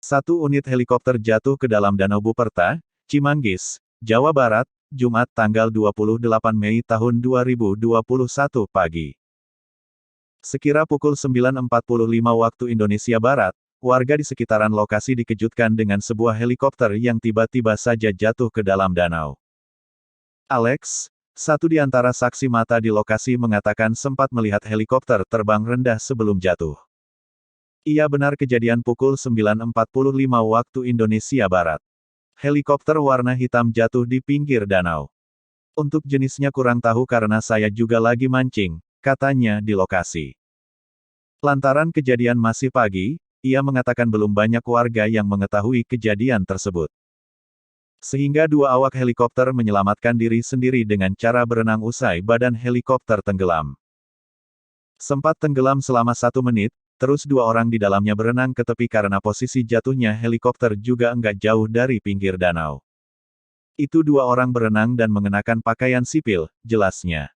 Satu unit helikopter jatuh ke dalam Danau Buperta, Cimanggis, Jawa Barat, Jumat tanggal 28 Mei tahun 2021 pagi. Sekira pukul 9.45 waktu Indonesia Barat, warga di sekitaran lokasi dikejutkan dengan sebuah helikopter yang tiba-tiba saja jatuh ke dalam danau. Alex, satu di antara saksi mata di lokasi mengatakan sempat melihat helikopter terbang rendah sebelum jatuh. Iya benar kejadian pukul 9.45 waktu Indonesia Barat. Helikopter warna hitam jatuh di pinggir danau. Untuk jenisnya kurang tahu karena saya juga lagi mancing, katanya di lokasi. Lantaran kejadian masih pagi, ia mengatakan belum banyak warga yang mengetahui kejadian tersebut. Sehingga dua awak helikopter menyelamatkan diri sendiri dengan cara berenang usai badan helikopter tenggelam. Sempat tenggelam selama 1 menit, terus dua orang di dalamnya berenang ke tepi karena posisi jatuhnya helikopter juga enggak jauh dari pinggir danau. Itu dua orang berenang dan mengenakan pakaian sipil, jelasnya.